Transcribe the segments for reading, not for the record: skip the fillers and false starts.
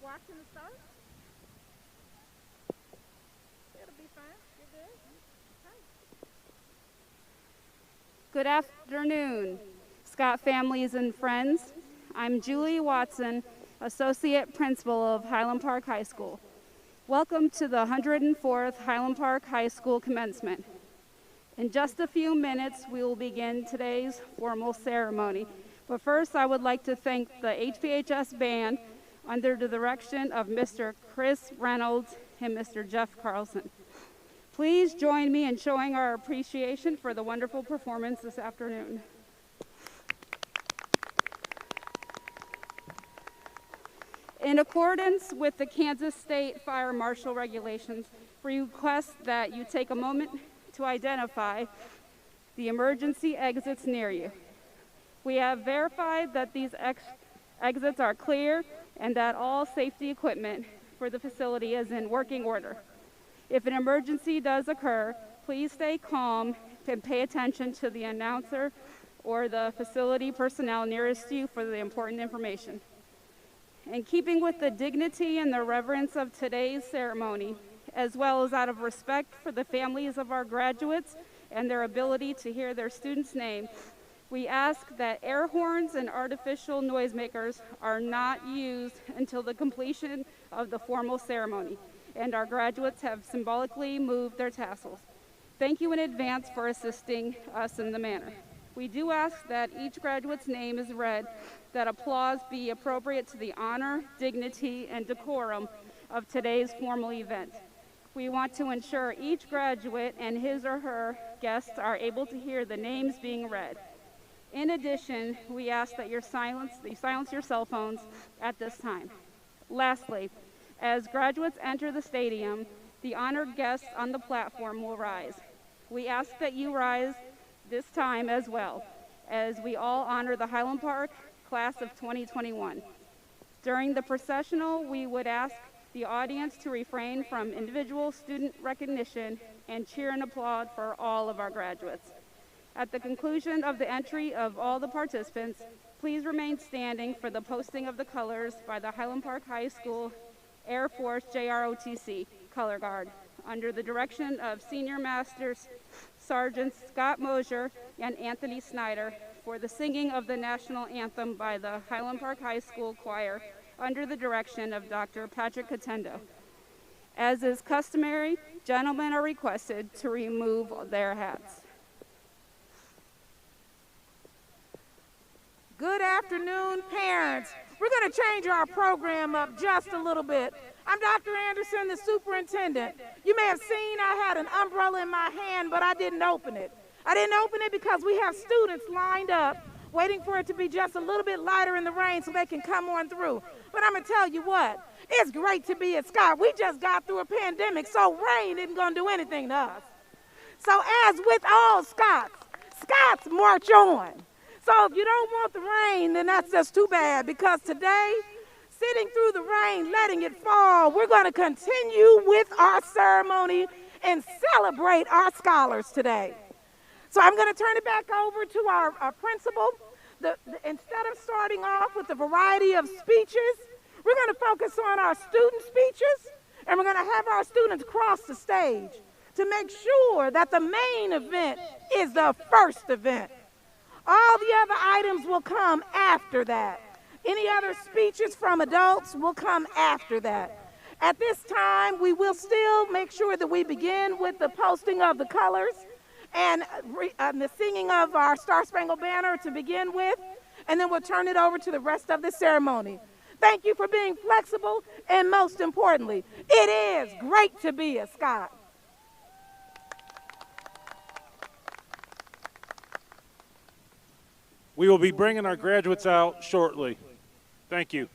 Watching the start? It'll be fine. You're good? Okay. Good afternoon, Scott families and friends. I'm Julie Watson, Associate Principal of Highland Park High School. Welcome to the 104th Highland Park High School commencement. In just a few minutes, we will begin today's formal ceremony. But first, I would like to thank the HPHS band under the direction of Mr. Chris Reynolds and Mr. Jeff Carlson. Please join me in showing our appreciation for the wonderful performance this afternoon. In accordance with the Kansas State Fire Marshal regulations, we request that you take a moment to identify the emergency exits near you. We have verified that these exits are clear and that all safety equipment for the facility is in working order. If an emergency does occur, please stay calm and pay attention to the announcer or the facility personnel nearest you for the important information. In keeping with the dignity and the reverence of today's ceremony, as well as out of respect for the families of our graduates and their ability to hear their student's name, we ask that air horns and artificial noisemakers are not used until the completion of the formal ceremony, and our graduates have symbolically moved their tassels. Thank you in advance for assisting us in the manner. We do ask that each graduate's name is read, that applause be appropriate to the honor, dignity, and decorum of today's formal event. We want to ensure each graduate and his or her guests are able to hear the names being read. In addition, we ask that you silence your cell phones at this time. Lastly, as graduates enter the stadium, the honored guests on the platform will rise. We ask that you rise this time as well, as we all honor the Highland Park class of 2021. During the processional, we would ask the audience to refrain from individual student recognition and cheer and applaud for all of our graduates. At the conclusion of the entry of all the participants, please remain standing for the posting of the colors by the Highland Park High School Air Force JROTC Color Guard under the direction of Senior Masters Sergeants Scott Mosier and Anthony Snyder for the singing of the national anthem by the Highland Park High School Choir under the direction of Dr. Patrick Catendo. As is customary, gentlemen are requested to remove their hats. Good afternoon, parents. We're going to change our program up just a little bit. I'm Dr. Anderson, the superintendent. You may have seen I had an umbrella in my hand, but I didn't open it. I didn't open it because we have students lined up waiting for it to be just a little bit lighter in the rain so they can come on through. But I'm going to tell you what, it's great to be at Scott. We just got through a pandemic, so rain isn't going to do anything to us. So as with all Scots, Scots march on. So if you don't want the rain, then that's just too bad, because today, sitting through the rain, letting it fall, we're going to continue with our ceremony and celebrate our scholars today. So I'm going to turn it back over to our principal. Instead of starting off with a variety of speeches, we're going to focus on our student speeches, and we're going to have our students cross the stage to make sure that the main event is the first event. All the other items will come after that. Any other speeches from adults will come after that. At this time, we will still make sure that we begin with the posting of the colors and the singing of our Star Spangled Banner to begin with, and then we'll turn it over to the rest of the ceremony. Thank you for being flexible, and most importantly, it is great to be a Scot. We will be bringing our graduates out shortly. Thank you.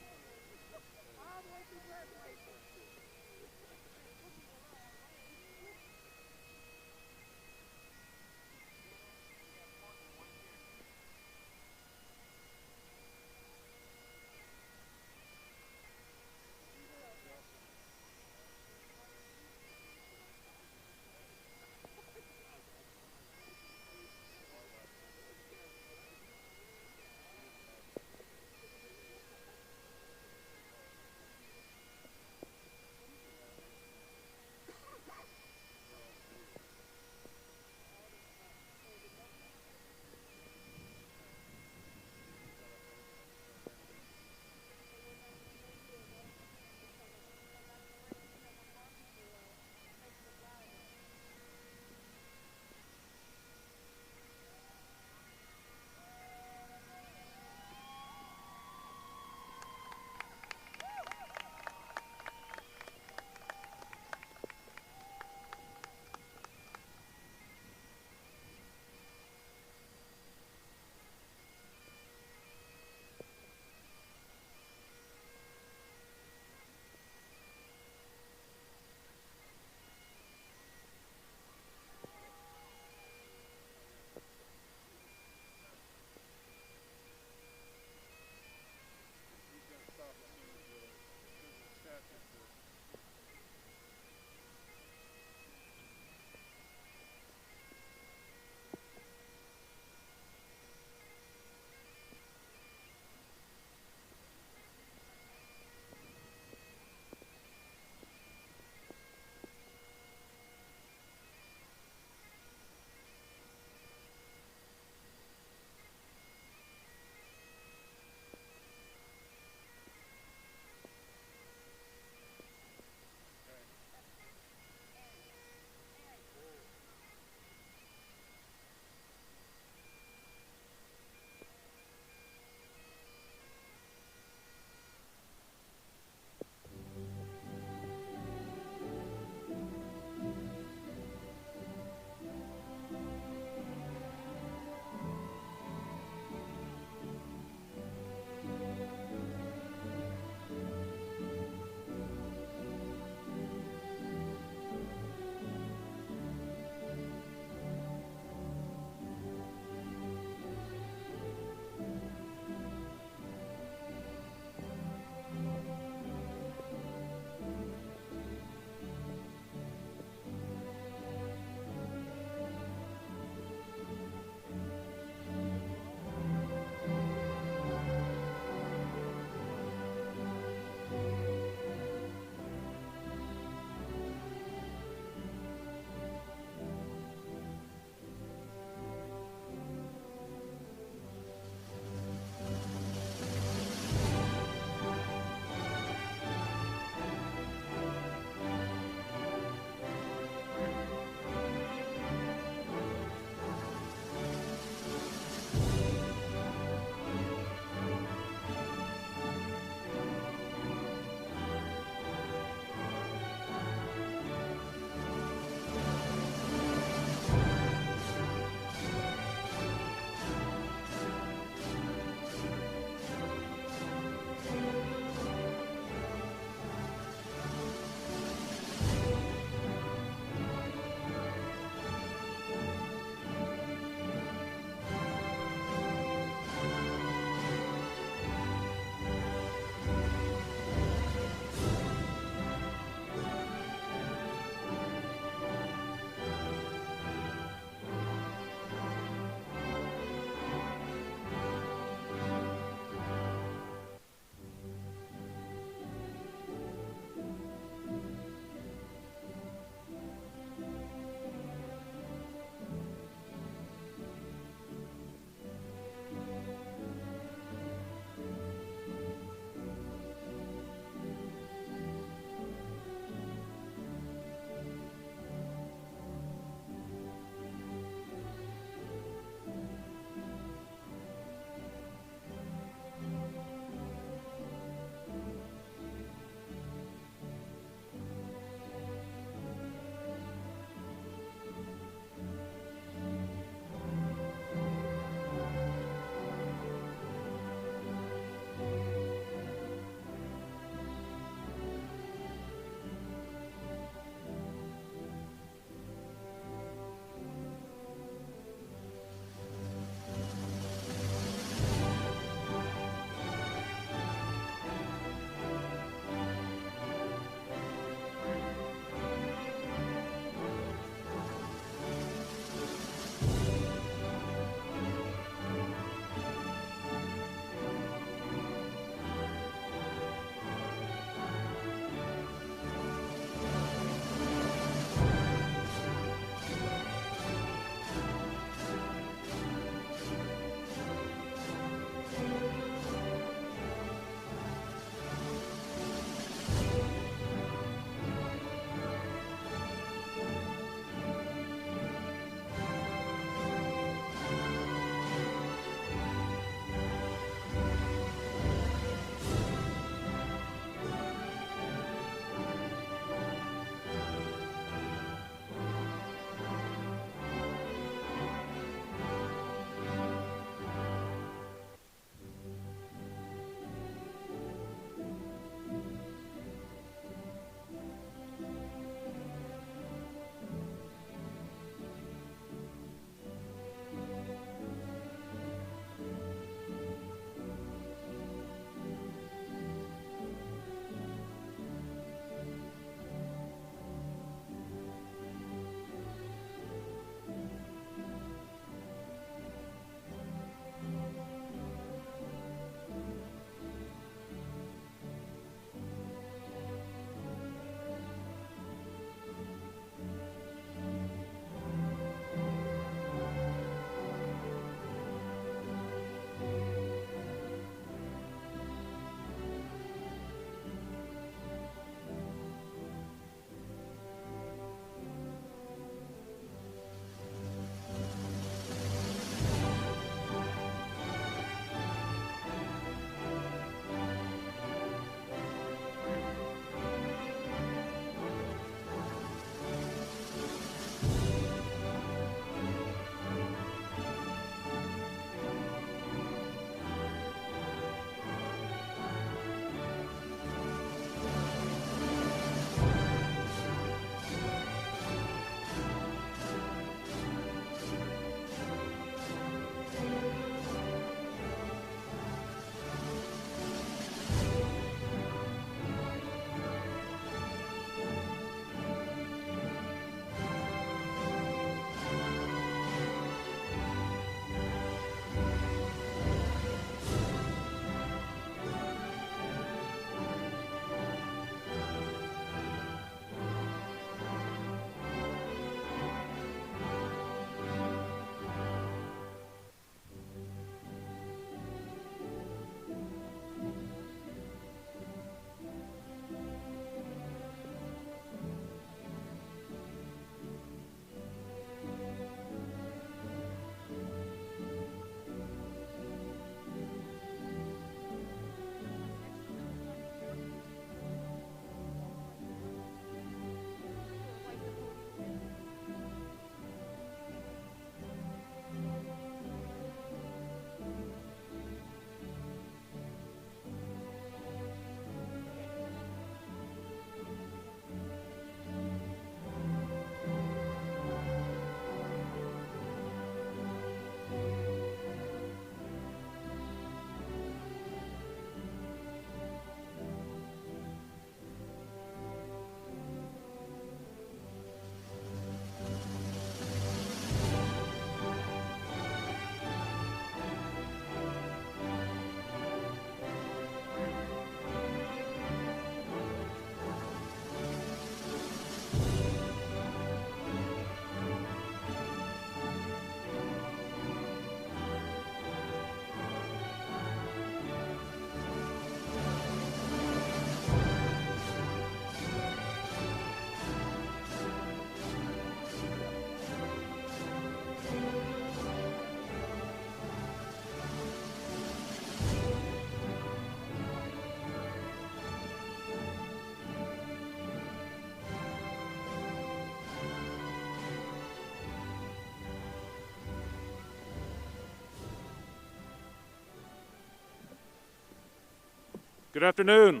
Good afternoon.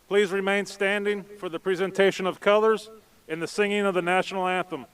Please remain standing for the presentation of colors and the singing of the national anthem.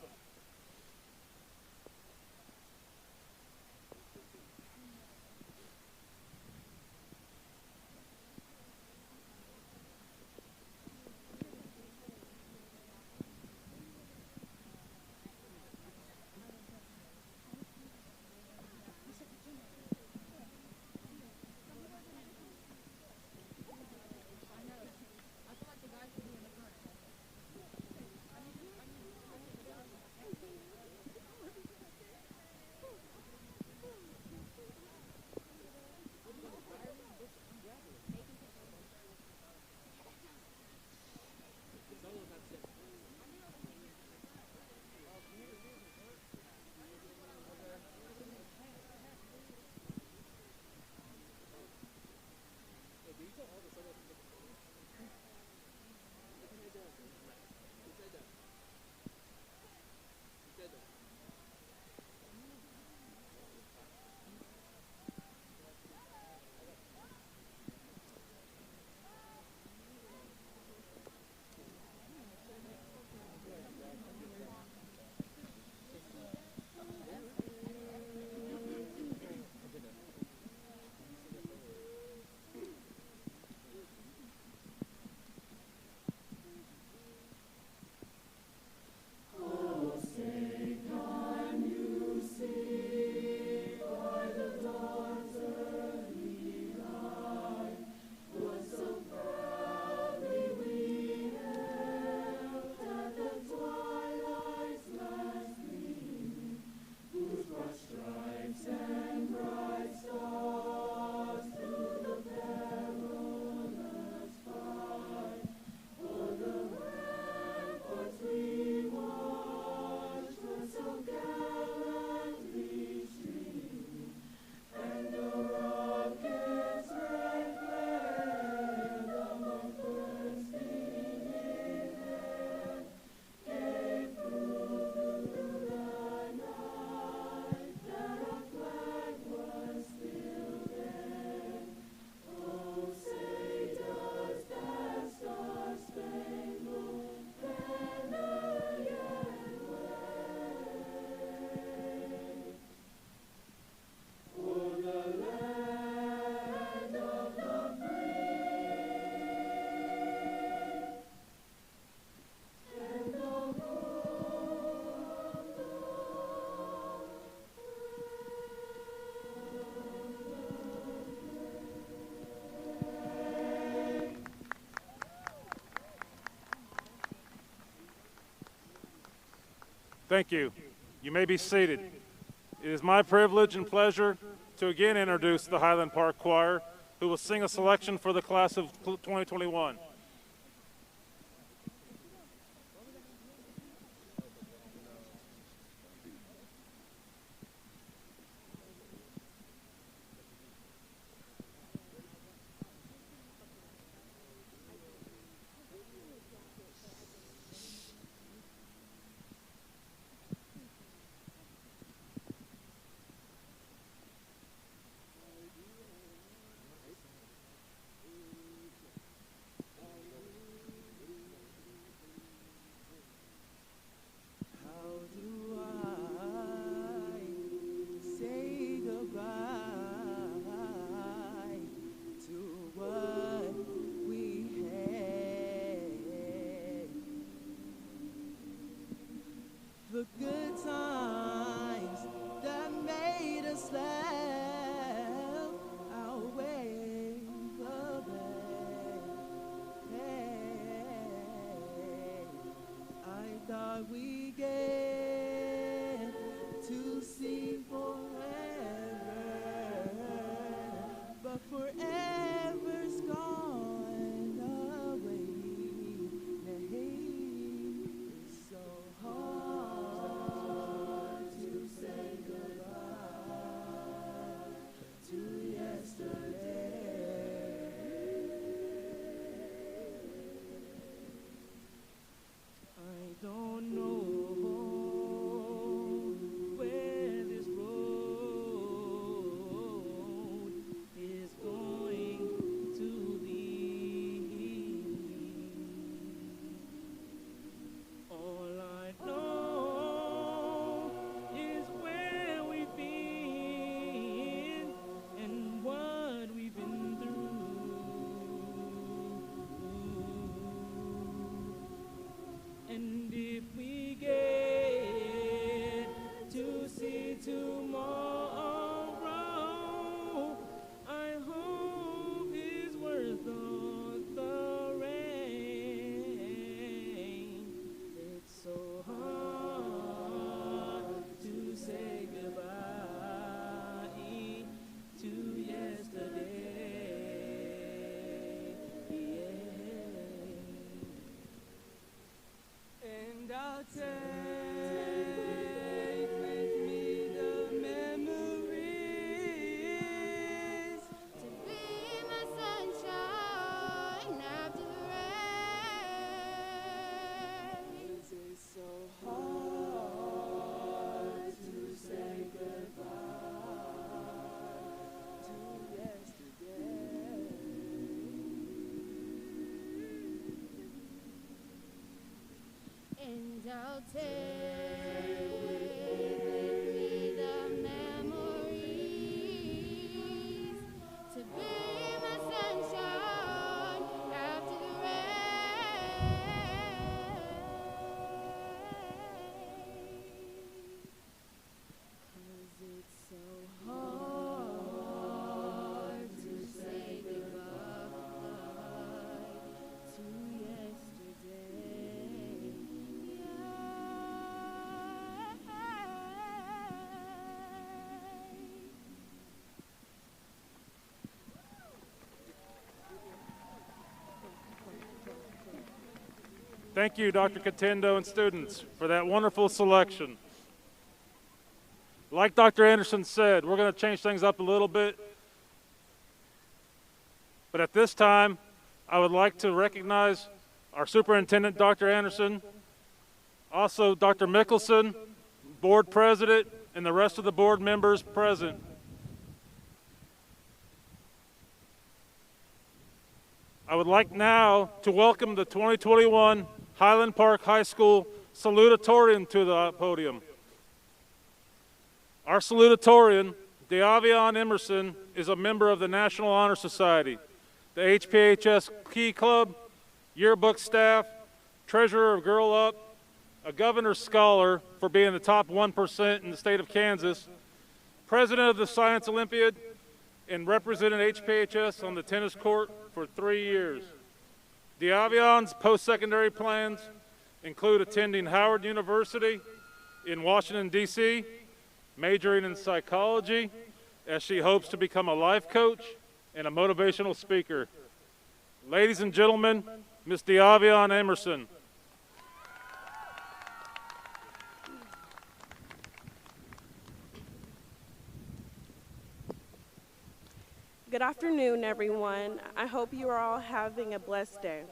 Thank you. You may be seated. It is my privilege and pleasure to again introduce the Highland Park Choir, who will sing a selection for the class of 2021. shall take with me the memories to be my sunshine after the rain. 'Cause it's so hard to say goodbye to yesterday. Thank you, Dr. Contendo and students, for that wonderful selection. Like Dr. Anderson said, we're going to change things up a little bit. But at this time, I would like to recognize our Superintendent, Dr. Anderson, also Dr. Mickelson, Board President, and the rest of the board members present. I would like now to welcome the 2021 Highland Park High School Salutatorian to the podium. Our Salutatorian, Deavion Emerson, is a member of the National Honor Society, the HPHS Key Club, yearbook staff, treasurer of Girl Up, a governor's scholar for being the top 1% in the state of Kansas, president of the Science Olympiad, and represented HPHS on the tennis court for 3 years. Deavion's post-secondary plans include attending Howard University in Washington, D.C., majoring in psychology, as she hopes to become a life coach and a motivational speaker. Ladies and gentlemen, Ms. Deavion Emerson. Good afternoon, everyone. I hope you are all having a blessed day.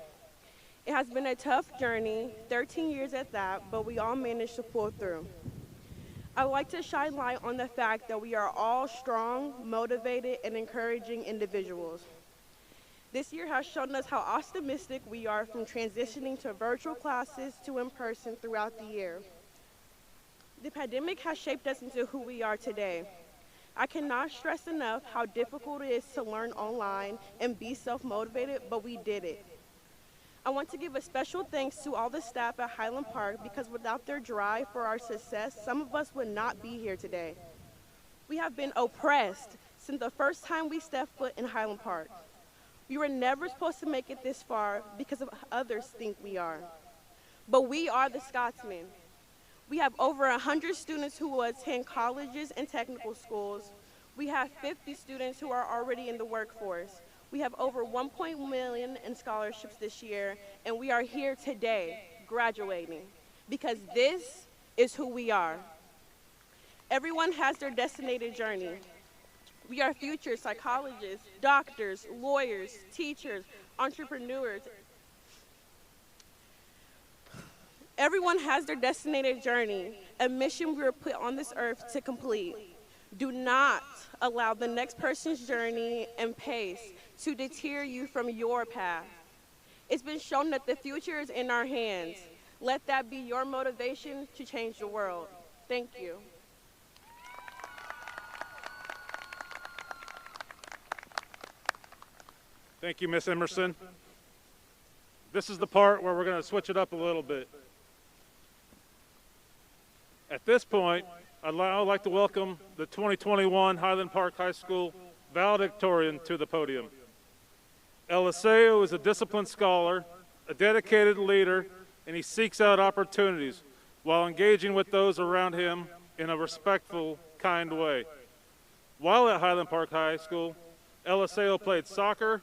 It has been a tough journey, 13 years at that, but we all managed to pull through. I would like to shine light on the fact that we are all strong, motivated, and encouraging individuals. This year has shown us how optimistic we are from transitioning to virtual classes to in-person throughout the year. The pandemic has shaped us into who we are today. I cannot stress enough how difficult it is to learn online and be self-motivated, but we did it. I want to give a special thanks to all the staff at Highland Park because without their drive for our success, some of us would not be here today. We have been oppressed since the first time we stepped foot in Highland Park. We were never supposed to make it this far because of others think we are. But we are the Scotsmen. We have over 100 students who will attend colleges and technical schools. We have 50 students who are already in the workforce. We have over 1.1 million in scholarships this year, and we are here today graduating because this is who we are. Everyone has their designated journey. We are future psychologists, doctors, lawyers, teachers, entrepreneurs. Everyone has their designated journey, a mission we were put on this earth to complete. Do not allow the next person's journey and pace to deter you from your path. It's been shown that the future is in our hands. Let that be your motivation to change the world. Thank you. Thank you, Ms. Emerson. This is the part where we're going to switch it up a little bit. At this point, I'd like to welcome the 2021 Highland Park High School Valedictorian to the podium. Eliseo is a disciplined scholar, a dedicated leader, and he seeks out opportunities while engaging with those around him in a respectful, kind way. While at Highland Park High School, Eliseo played soccer,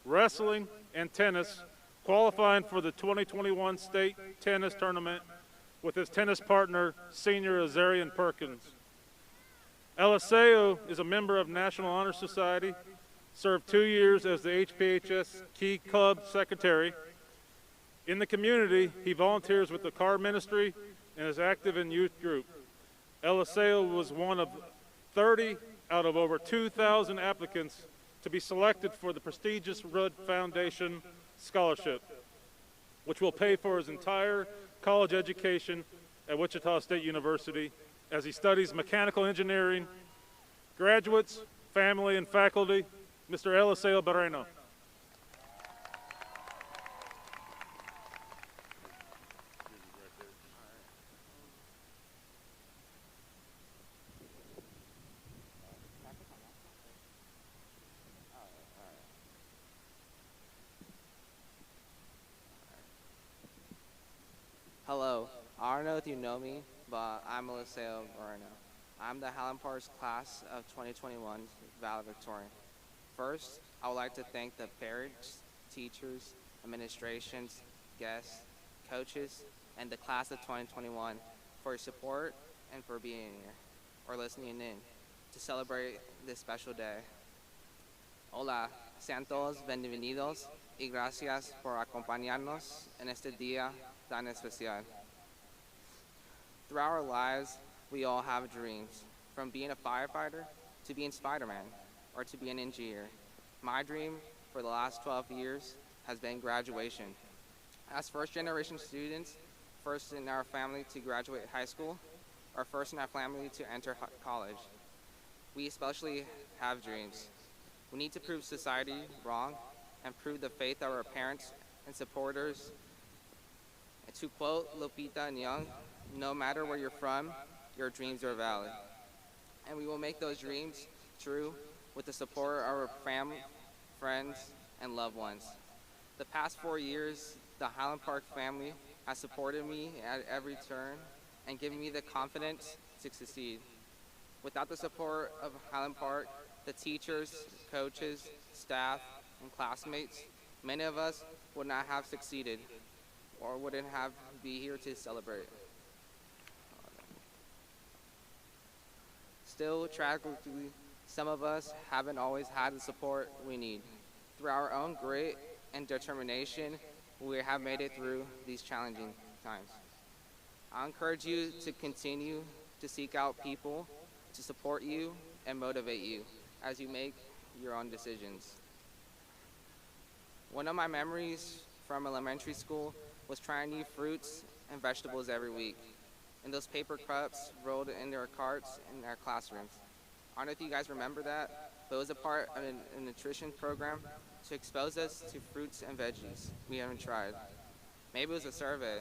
wrestling, and tennis, qualifying for the 2021 state tennis tournament with his tennis partner, senior Azarian Perkins. Eliseo is a member of National Honor Society, served 2 years as the HPHS Key Club Secretary. In the community, he volunteers with the car ministry and is active in youth group. Eliseo was one of 30 out of over 2,000 applicants to be selected for the prestigious Rudd Foundation Scholarship, which will pay for his entire college education at Wichita State University as he studies mechanical engineering. Graduates, family, and faculty, Mr. Eliseo Barreno. Hello, I don't know if you know me, but I'm Eliseo Barreno. I'm the Highland Parks class of 2021 Valedictorian. First, I would like to thank the parents, teachers, administrations, guests, coaches, and the class of 2021 for your support and for being here or listening in to celebrate this special day. Hola, sean todos bienvenidos y gracias por acompañarnos en este día tan especial. Throughout our lives, we all have dreams, from being a firefighter to being Spider-Man or to be an engineer. My dream for the last 12 years has been graduation. As first-generation students, first in our family to graduate high school, or first in our family to enter college, we especially have dreams. We need to prove society wrong and prove the faith of our parents and supporters. And to quote Lupita Nyong, no matter where you're from, your dreams are valid. And we will make those dreams true with the support of our family, friends, and loved ones. The past 4 years, the Highland Park family has supported me at every turn and given me the confidence to succeed. Without the support of Highland Park, the teachers, coaches, staff, and classmates, many of us would not have succeeded or wouldn't have be here to celebrate. Still, tragically, some of us haven't always had the support we need. Through our own grit and determination, we have made it through these challenging times. I encourage you to continue to seek out people to support you and motivate you as you make your own decisions. One of my memories from elementary school was trying new fruits and vegetables every week, and those paper cups rolled into our carts in our classrooms. I don't know if you guys remember that, but it was a part of a nutrition program to expose us to fruits and veggies we haven't tried. Maybe it was a survey.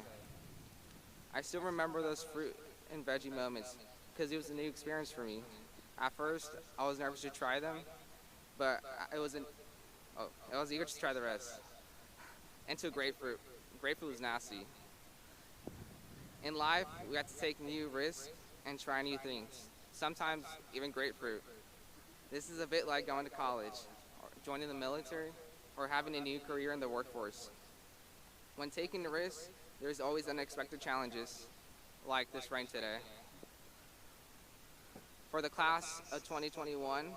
I still remember those fruit and veggie moments because it was a new experience for me. At first, I was nervous to try them, but I was eager to try the rest. And to grapefruit. Grapefruit was nasty. In life, we have to take new risks and try new things, sometimes even grapefruit. This is a bit like going to college, or joining the military, or having a new career in the workforce. When taking the risk, there's always unexpected challenges, like this rain today. For the class of 2021,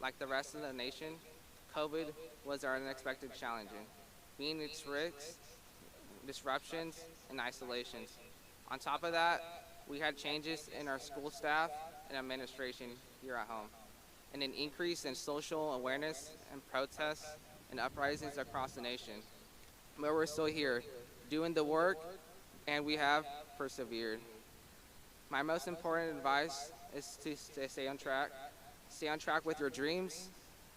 like the rest of the nation, COVID was our unexpected challenge, being its risks, disruptions, and isolations. On top of that, we had changes in our school staff and administration here at home, and an increase in social awareness and protests and uprisings across the nation. But we're still here, doing the work, and we have persevered. My most important advice is to stay on track. Stay on track with your dreams,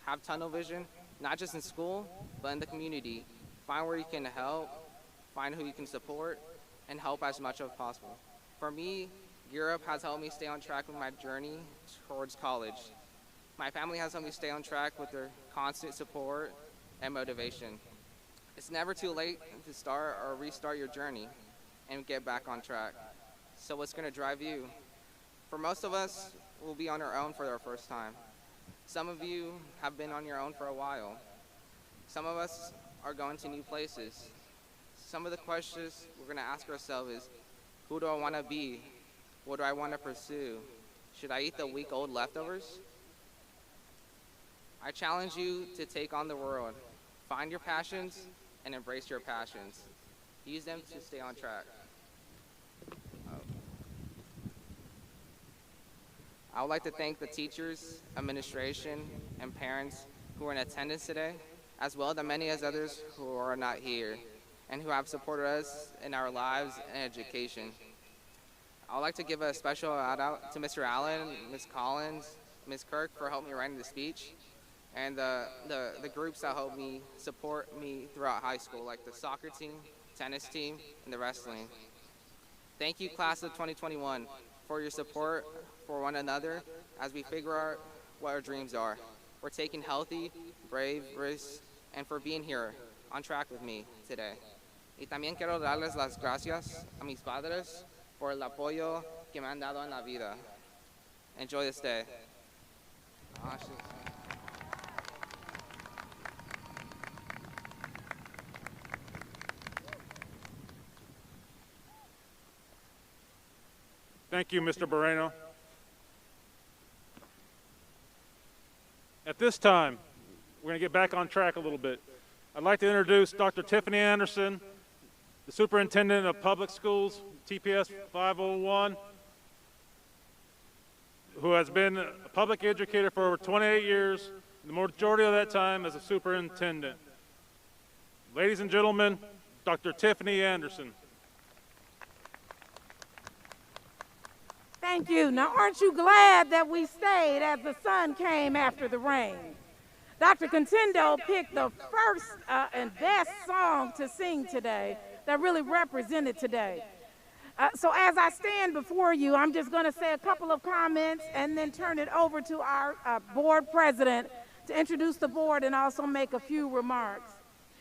have tunnel vision, not just in school, but in the community. Find where you can help, find who you can support, and help as much as possible. For me, Europe has helped me stay on track with my journey towards college. My family has helped me stay on track with their constant support and motivation. It's never too late to start or restart your journey and get back on track. So what's gonna drive you? For most of us, we'll be on our own for our first time. Some of you have been on your own for a while. Some of us are going to new places. Some of the questions we're gonna ask ourselves is, who do I wanna be? What do I wanna pursue? Should I eat the week-old leftovers? I challenge you to take on the world. Find your passions and embrace your passions. Use them to stay on track. I would like to thank the teachers, administration, and parents who are in attendance today, as well as the many others who are not here. and who have supported us in our lives and education. I would like to give a special shout out to Mr. Allen, Ms. Collins, Ms. Kirk for helping me write the speech, and the groups that helped me support me throughout high school, like the soccer team, tennis team, and the wrestling. Thank you, class of 2021, for your support for one another as we figure out what our dreams are. We're taking healthy, brave risks, and for being here on track with me today. Y también quiero darles las gracias a mis padres por el apoyo que me han dado en la vida. Enjoy this day. Thank you, Mr. Moreno. At this time, we're going to get back on track a little bit. I'd like to introduce Dr. Tiffany Anderson, the Superintendent of Public Schools, TPS 501, who has been a public educator for over 28 years, the majority of that time as a superintendent. Ladies and gentlemen, Dr. Tiffany Anderson. Thank you. Now, aren't you glad that we stayed as the sun came after the rain? Dr. Contendo picked the first and best song to sing today that really represented today. So as I stand before you, I'm just going to say a couple of comments and then turn it over to our board president to introduce the board and also make a few remarks.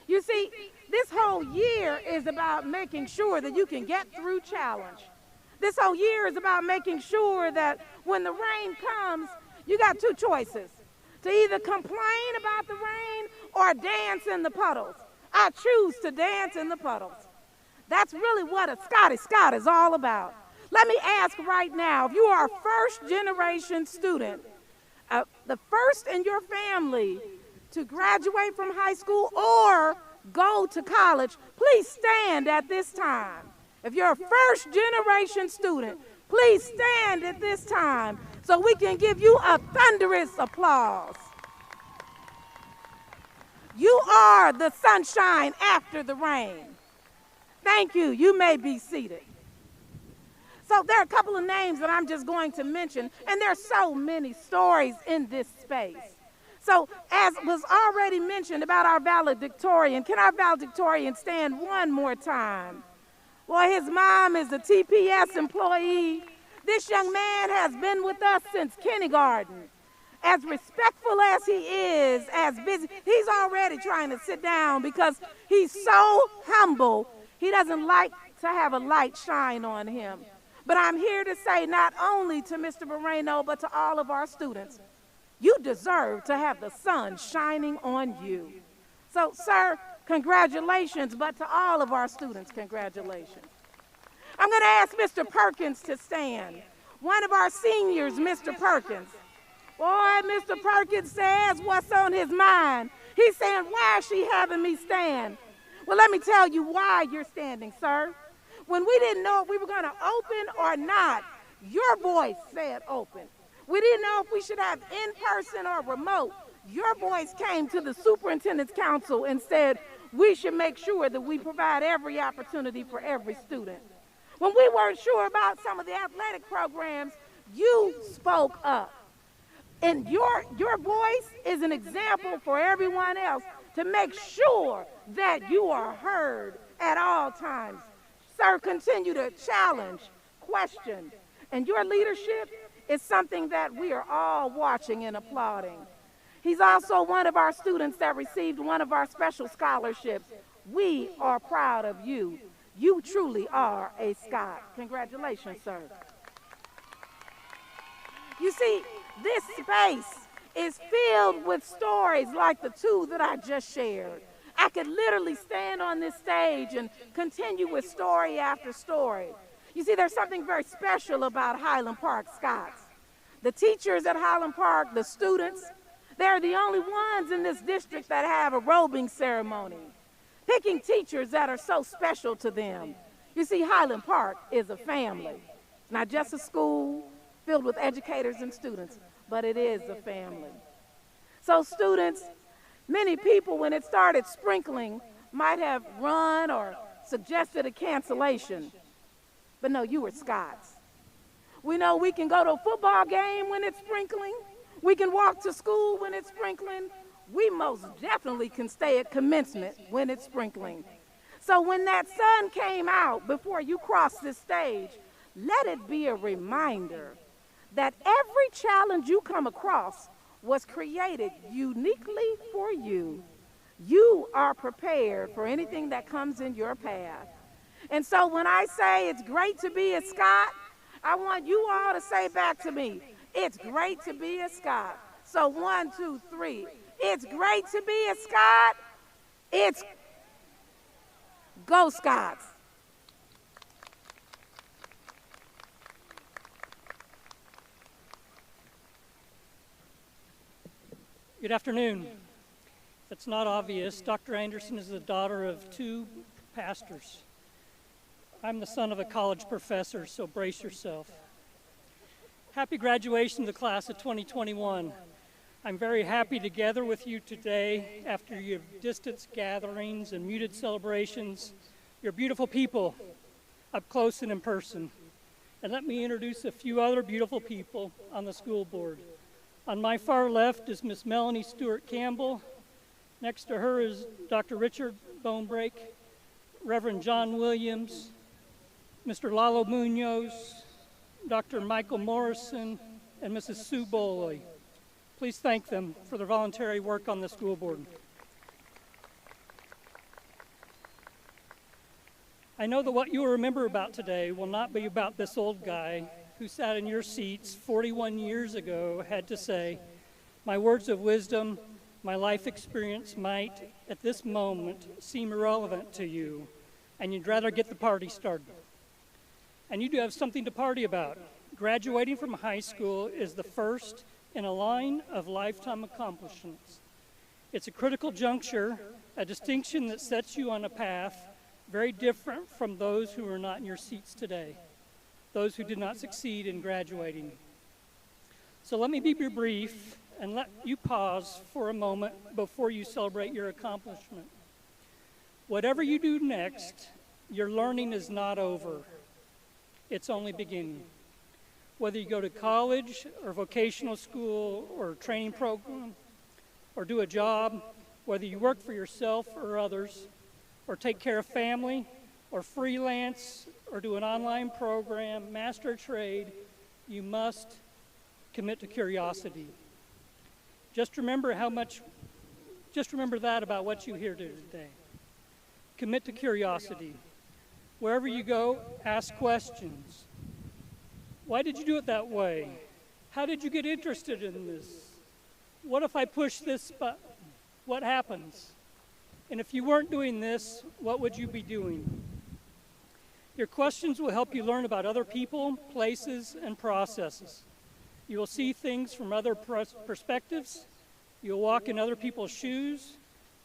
You see, this whole year is about making sure that you can get through challenge. This whole year is about making sure that when the rain comes, you got two choices: to either complain about the rain or dance in the puddles. I choose to dance in the puddles. That's really what a Scotty Scott is all about. Let me ask right now, if you are a first-generation student, the first in your family to graduate from high school or go to college, please stand at this time. If you're a first-generation student, please stand at this time so we can give you a thunderous applause. You are the sunshine after the rain. Thank you. You may be seated. So there are a couple of names that I'm just going to mention, and there are so many stories in this space. So as was already mentioned about our valedictorian, can our valedictorian stand one more time? Boy, his mom is a TPS employee. This young man has been with us since kindergarten. As respectful as he is, as busy, he's already trying to sit down because he's so humble. He doesn't like to have a light shine on him. But I'm here to say not only to Mr. Moreno, but to all of our students, you deserve to have the sun shining on you. So, sir, congratulations, but to all of our students, congratulations. I'm going to ask Mr. Perkins to stand. One of our seniors, Mr. Perkins. Boy, Mr. Perkins says what's on his mind. He's saying, why is she having me stand? Well, let me tell you why you're standing, sir. When we didn't know if we were going to open or not, your voice said open. We didn't know if we should have in-person or remote. Your voice came to the Superintendent's Council and said we should make sure that we provide every opportunity for every student. When we weren't sure about some of the athletic programs, you spoke up. And your voice is an example for everyone else to make sure that you are heard at all times. Sir, continue to challenge, question, and your leadership is something that we are all watching and applauding. He's also one of our students that received one of our special scholarships. We are proud of you. You truly are a Scot. Congratulations, sir. You see, this space is filled with stories like the two that I just shared. I could literally stand on this stage and continue with story after story. You see, there's something very special about Highland Park Scots. The teachers at Highland Park, the students, they're the only ones in this district that have a robing ceremony, picking teachers that are so special to them. You see, Highland Park is a family. It's not just a school filled with educators and students, but it is a family. So students, many people, when it started sprinkling, might have run or suggested a cancellation. But no, you were Scots. We know we can go to a football game when it's sprinkling. We can walk to school when it's sprinkling. We most definitely can stay at commencement when it's sprinkling. So when that sun came out before you crossed this stage, let it be a reminder that every challenge you come across was created uniquely for you. You are prepared for anything that comes in your path. And so when I say it's great to be a Scot, I want you all to say back to me, it's great to be a Scot. So 1, 2, 3. It's great to be a Scot. It's go Scots. Good afternoon. If it's not obvious, Dr. Anderson is the daughter of 2 pastors. I'm the son of a college professor, so brace yourself. Happy graduation to the class of 2021. I'm very happy to gather with you today after your distance gatherings and muted celebrations. You're beautiful people, up close and in person. And let me introduce a few other beautiful people on the school board. On my far left is Miss Melanie Stewart Campbell. Next to her is Dr. Richard Bonebrake, Reverend John Williams, Mr. Lalo Munoz, Dr. Michael Morrison, and Mrs. Sue Boley. Please thank them for their voluntary work on the school board. I know that what you will remember about today will not be about this old guy who sat in your seats 41 years ago had to say, my words of wisdom, my life experience might, at this moment, seem irrelevant to you, and you'd rather get the party started. And you do have something to party about. Graduating from high school is the first in a line of lifetime accomplishments. It's a critical juncture, a distinction that sets you on a path very different from those who are not in your seats today, those who did not succeed in graduating. So let me be brief and let you pause for a moment before you celebrate your accomplishment. Whatever you do next, your learning is not over. It's only beginning. Whether you go to college or vocational school or training program or do a job, whether you work for yourself or others, or take care of family, or freelance, or do an online program, master a trade, you must commit to curiosity. Just remember that about what you hear today. Commit to curiosity. Wherever you go, ask questions. Why did you do it that way? How did you get interested in this? What if I push this button? What happens? And if you weren't doing this, what would you be doing? Your questions will help you learn about other people, places, and processes. You will see things from other perspectives. You'll walk in other people's shoes.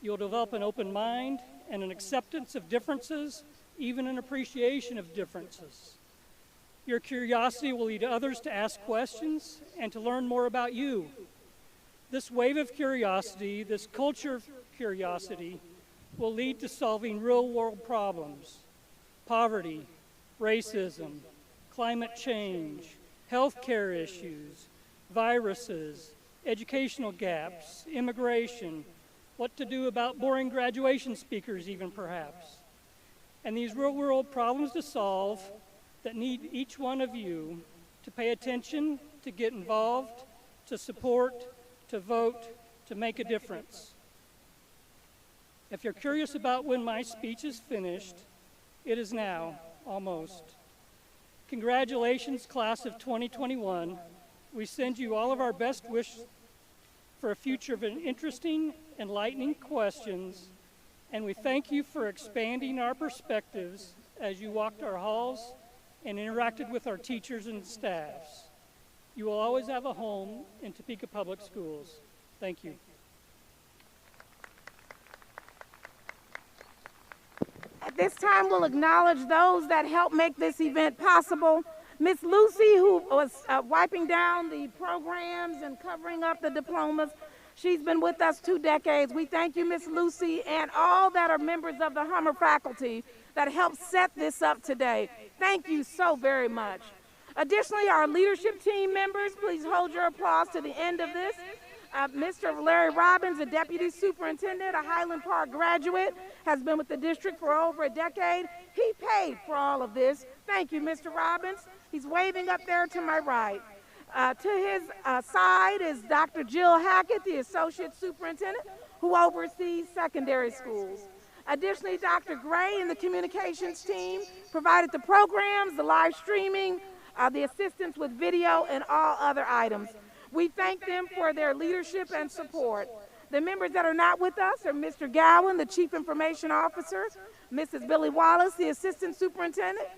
You'll develop an open mind and an acceptance of differences, even an appreciation of differences. Your curiosity will lead others to ask questions and to learn more about you. This wave of curiosity, this culture of curiosity, will lead to solving real-world problems: poverty, racism, climate change, healthcare issues, viruses, educational gaps, immigration, what to do about boring graduation speakers even perhaps. And these real-world problems to solve that need each one of you to pay attention, to get involved, to support, to vote, to make a difference. If you're curious about when my speech is finished, it is now, almost. Congratulations, class of 2021. We send you all of our best wishes for a future of interesting, enlightening questions, and we thank you for expanding our perspectives as you walked our halls and interacted with our teachers and staffs. You will always have a home in Topeka Public Schools. Thank you. At this time, we'll acknowledge those that helped make this event possible. Miss Lucy, who was wiping down the programs and covering up the diplomas. She's been with us 2 decades. We thank you, Miss Lucy, and all that are members of the Hummer faculty that helped set this up today. Thank you so very much. Additionally, our leadership team members, please hold your applause to the end of this. Mr. Larry Robbins, a deputy superintendent, a Highland Park graduate, has been with the district for over a decade. He paid for all of this. Thank you, Mr. Robbins. He's waving up there to my right. To his side is Dr. Jill Hackett, the associate superintendent, who oversees secondary schools. Additionally, Dr. Gray and the communications team provided the programs, the live streaming, the assistance with video, and all other items. We thank them for their leadership and support. The members that are not with us are Mr. Gowan, the Chief Information Officer, Mrs. Billy Wallace, the Assistant Superintendent,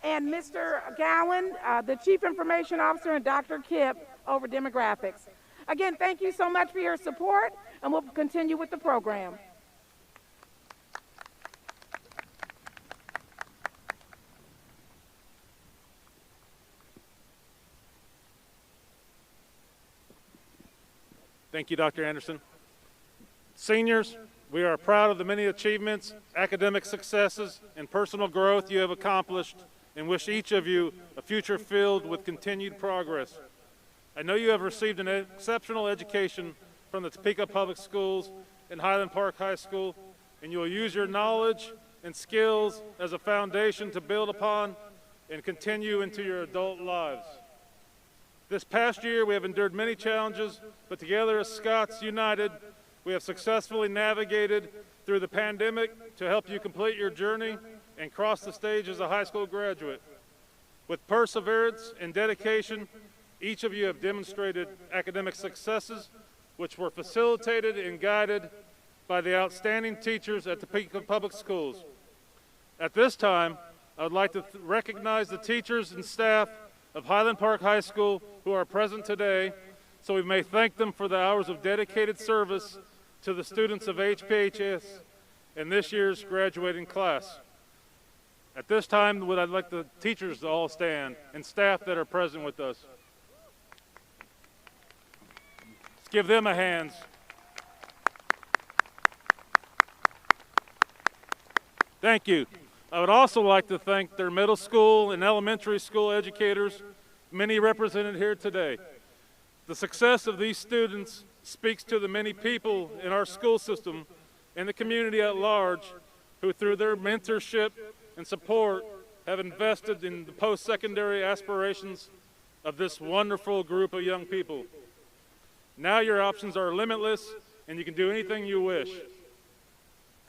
and Mr. Gowan, the Chief Information Officer, and Dr. Kipp over demographics. Again, thank you so much for your support, and we'll continue with the program. Thank you, Dr. Anderson. Seniors, we are proud of the many achievements, academic successes, and personal growth you have accomplished, and wish each of you a future filled with continued progress. I know you have received an exceptional education from the Topeka Public Schools and Highland Park High School, and you will use your knowledge and skills as a foundation to build upon and continue into your adult lives. This past year, we have endured many challenges, but together as Scots United, we have successfully navigated through the pandemic to help you complete your journey and cross the stage as a high school graduate. With perseverance and dedication, each of you have demonstrated academic successes, which were facilitated and guided by the outstanding teachers at Topeka Public Schools. At this time, I would like to recognize the teachers and staff of Highland Park High School who are present today, so we may thank them for the hours of dedicated service to the students of HPHS and this year's graduating class. At this time, I'd like the teachers to all stand and staff that are present with us. Let's give them a hand. Thank you. I would also like to thank their middle school and elementary school educators, many represented here today. The success of these students speaks to the many people in our school system and the community at large who, through their mentorship and support, have invested in the post-secondary aspirations of this wonderful group of young people. Now your options are limitless, and you can do anything you wish.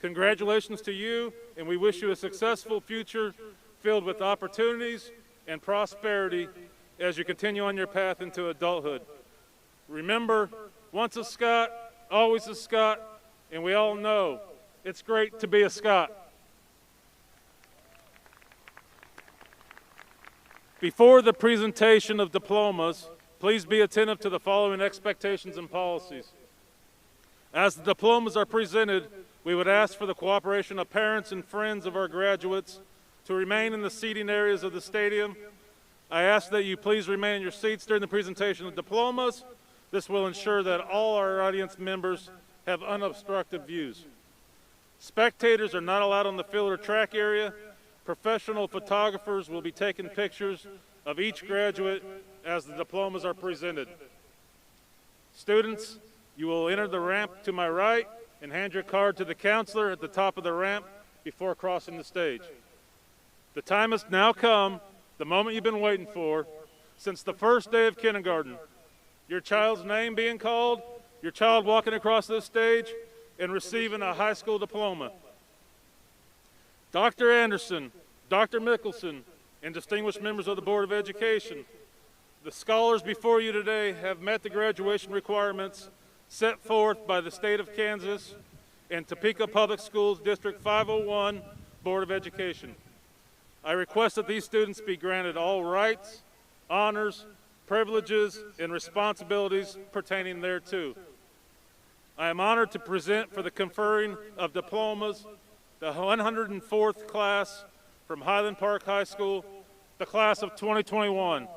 Congratulations to you, and we wish you a successful future filled with opportunities and prosperity as you continue on your path into adulthood. Remember, once a Scot, always a Scot, and we all know it's great to be a Scot. Before the presentation of diplomas, please be attentive to the following expectations and policies. As the diplomas are presented, we would ask for the cooperation of parents and friends of our graduates to remain in the seating areas of the stadium. I ask that you please remain in your seats during the presentation of diplomas. This will ensure that all our audience members have unobstructed views. Spectators are not allowed on the field or track area. Professional photographers will be taking pictures of each graduate as the diplomas are presented. Students, you will enter the ramp to my right and hand your card to the counselor at the top of the ramp before crossing the stage. The time has now come, the moment you've been waiting for, since the first day of kindergarten. Your child's name being called, your child walking across this stage, and receiving a high school diploma. Dr. Anderson, Dr. Mickelson, and distinguished members of the Board of Education, the scholars before you today have met the graduation requirements set forth by the state of Kansas and Topeka Public Schools District 501 Board of Education. I request that these students be granted all rights, honors, privileges, and responsibilities pertaining thereto. I am honored to present for the conferring of diplomas the 104th class from Highland Park High School, the class of 2021.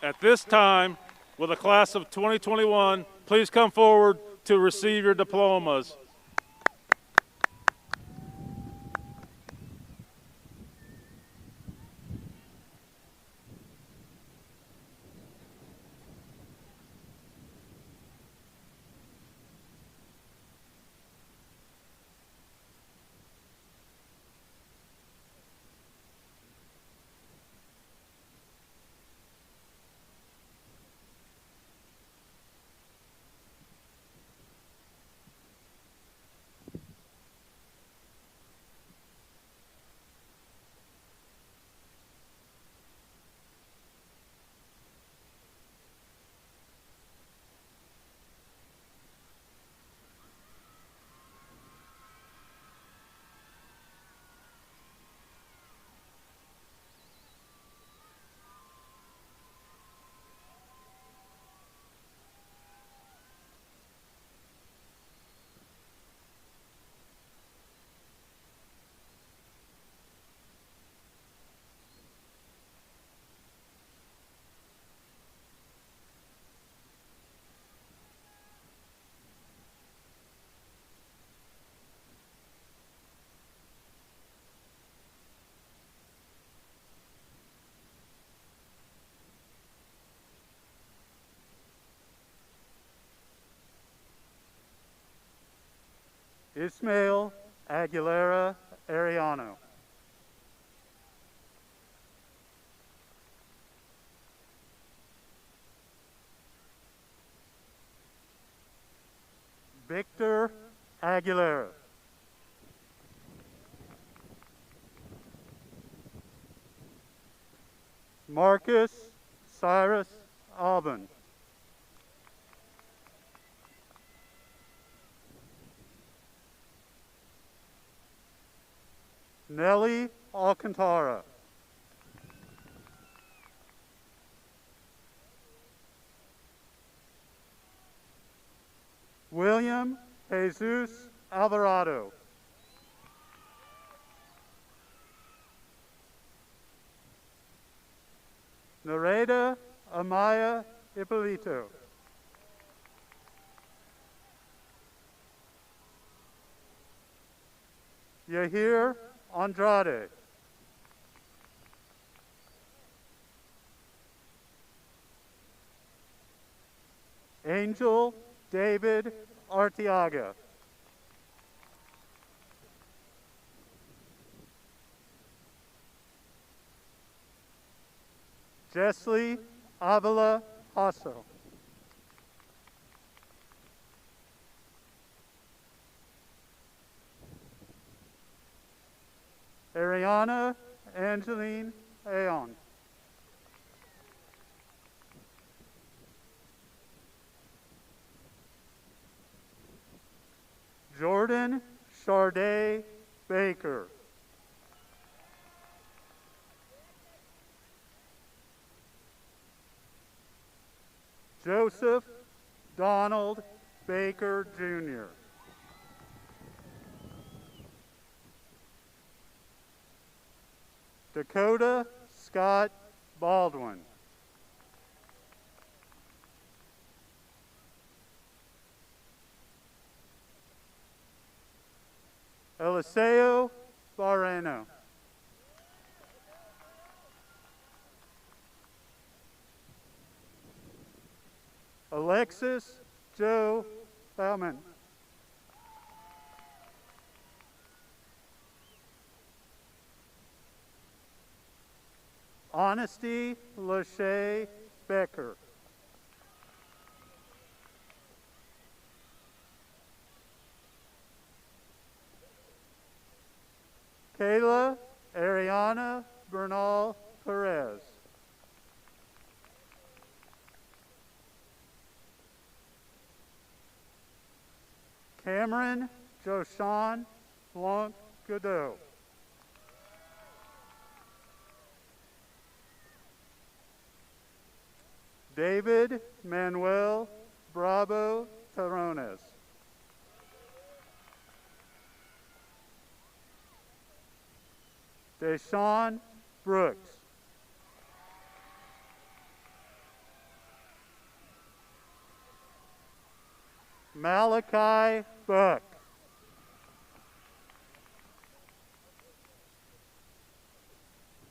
At this time, will the class of 2021 please come forward to receive your diplomas? Ismael Aguilera Ariano. Victor Aguilera. Marcus Cyrus Alban. Nelly Alcantara. William Jesus Alvarado. Nereda Amaya Ippolito. Yahir Andrade. Angel David Arteaga. Jessley Avila Hasso. Ariana Angeline Aon. Jordan Charday Baker. Joseph Donald Baker Jr. Dakota Scott Baldwin. Eliseo Barreno. Alexis Joe Bauman. Honesty Lachey Becker. Kayla Ariana Bernal Perez. Cameron Joshan Blanc Godot. David Manuel Bravo Terrones. Deshaun Brooks. Malachi Buck.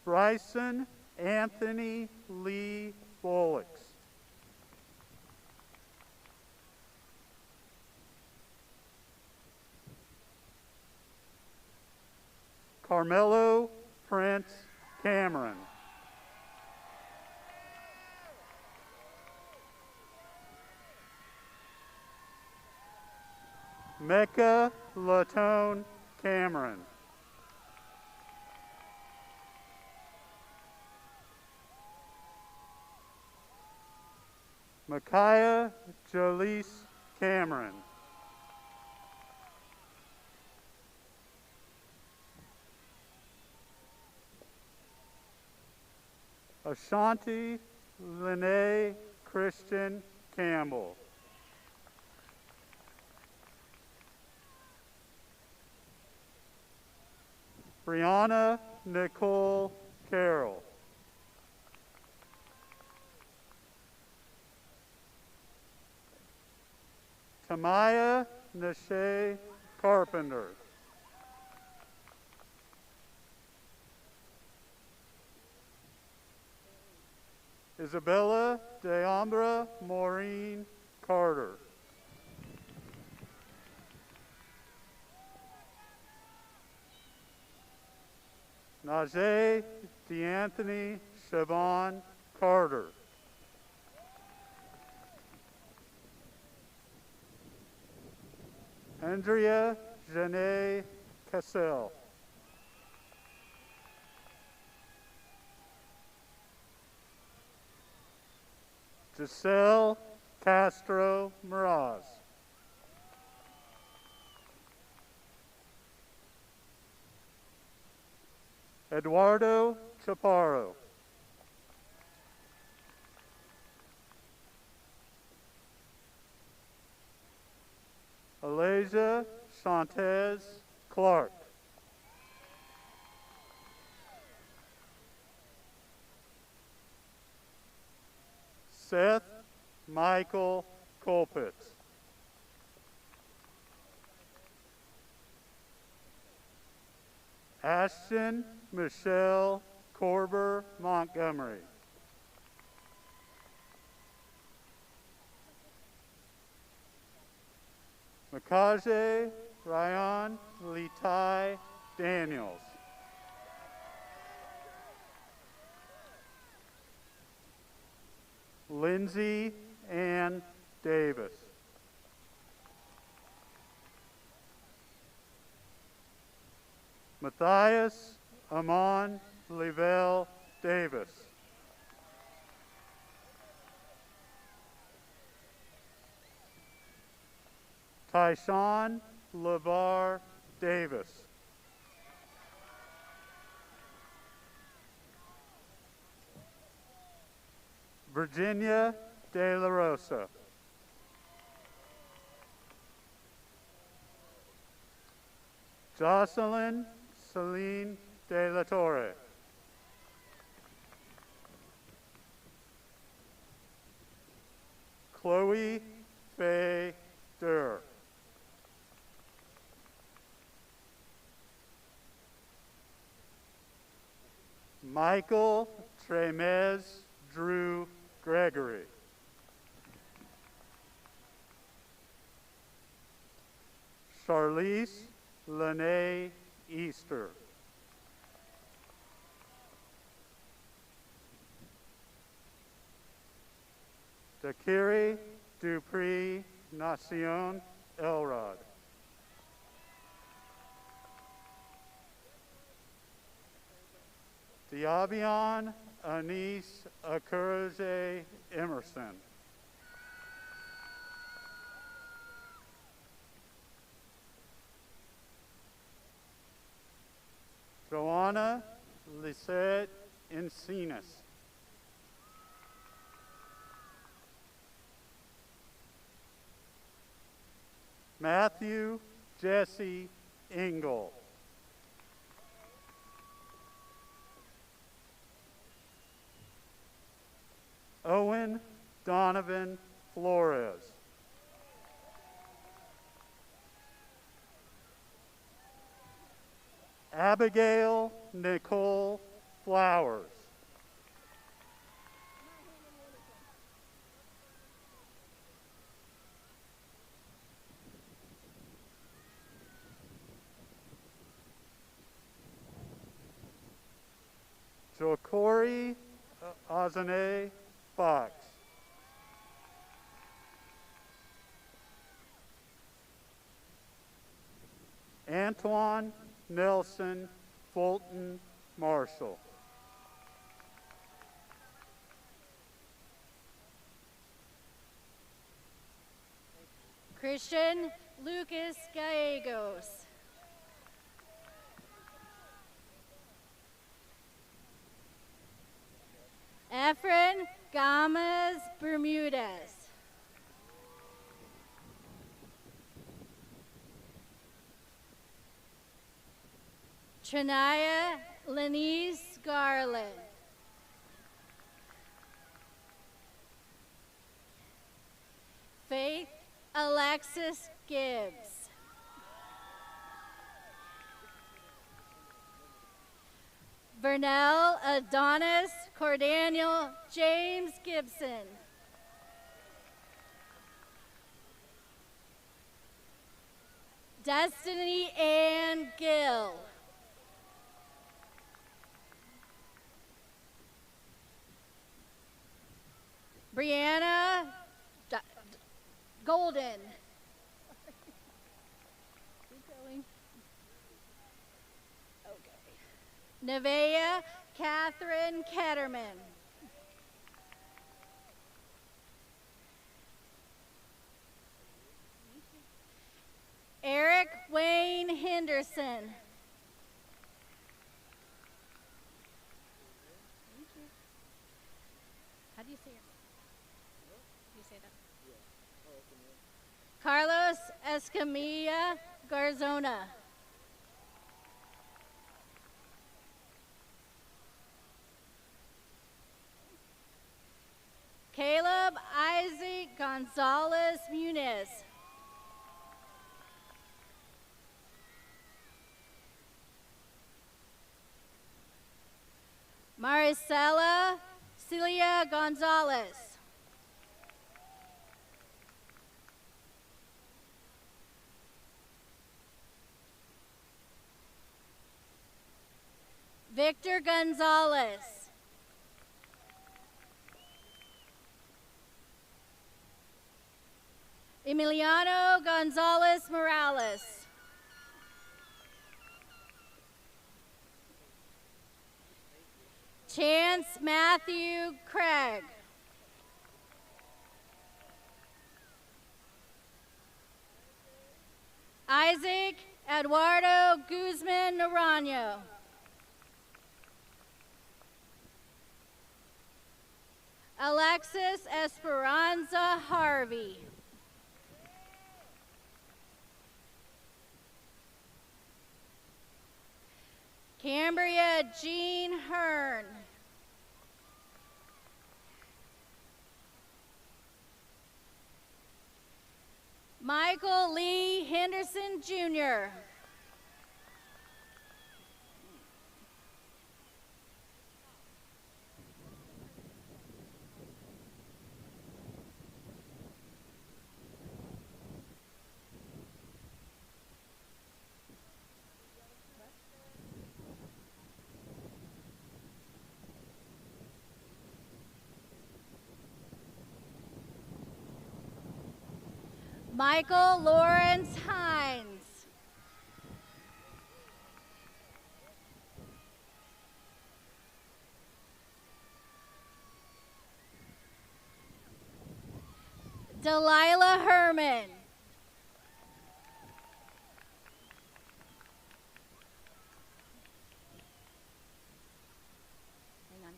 Bryson Anthony Lee Bullocks. Carmelo Prince Cameron. Mecca Latone Cameron. Micaiah Jaleese Cameron. Ashanti Lene Christian Campbell. Brianna Nicole Carroll. Tamaya Nashe Carpenter. Isabella Deambra Maureen Carter. Najee DeAnthony Siobhan Carter. Andrea Janae Cassell. Giselle Castro Miraz. Eduardo Chaparro. Alasia Shantez Clark. Seth Michael Colpitts. Ashton Michelle Corber Montgomery. Makaje Ryan Litai Daniels. Lindsay Ann Davis. Matthias Amon Levelle Davis. Tyshawn LeVar Davis. Virginia De La Rosa. Jocelyn Celine De La Torre. Chloe Faye Durr. Michael Tremez Drew Gregory. Charlize Lene Easter. Dakiri Dupree Nacion Elrod. Diabion Anise Akuraze Emerson. Joanna Lisette Encinas. Matthew Jesse Engel. Owen Donovan Flores. Abigail Nicole Flowers. Jokori Azane Fox. Antoine Nelson Fulton Marshall. Christian Lucas Gallegos. Efren Gomez Bermudez. Trinaya Lenise Garland. Faith Alexis Gibbs. Vernell Adonis Cordaniel James Gibson. Destiny Ann Gill. Brianna Golden. Keep going. Okay. Nevaeh Catherine Ketterman. Eric Wayne Henderson. How do you say your name? Do you say that? Carlos Escamilla Garzona. Caleb Isaac Gonzalez Muniz. Maricela Celia Gonzalez. Victor Gonzalez. Emiliano Gonzalez Morales. Chance Matthew Craig. Isaac Eduardo Guzman Naranjo. Alexis Esperanza Harvey. Cambria Jean Hearn. Michael Lee Henderson Jr. Michael Lawrence Hines. Delilah Herman. Hang on.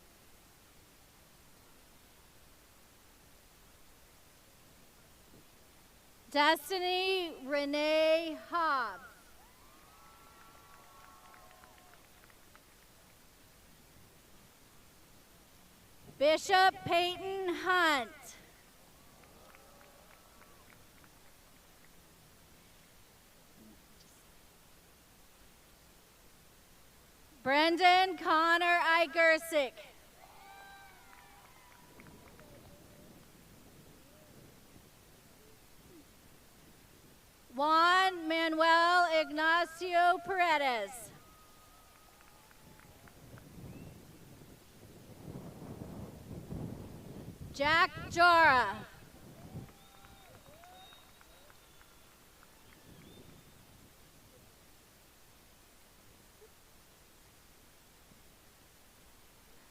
Destiny Renee Hobbs. Bishop Peyton Hunt. Brendan Connor Igersick. Juan Manuel Ignacio Paredes. Jack Jara.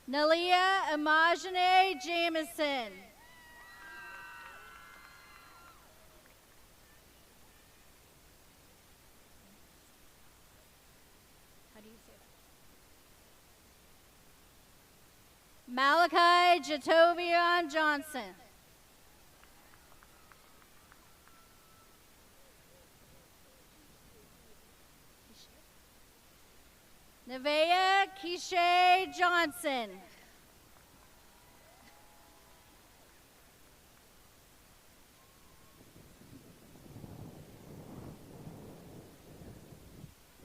Nalia Imagine Jameson. How do you say that? Malachi Jatovian Johnson. Nevaeh Keisha Johnson.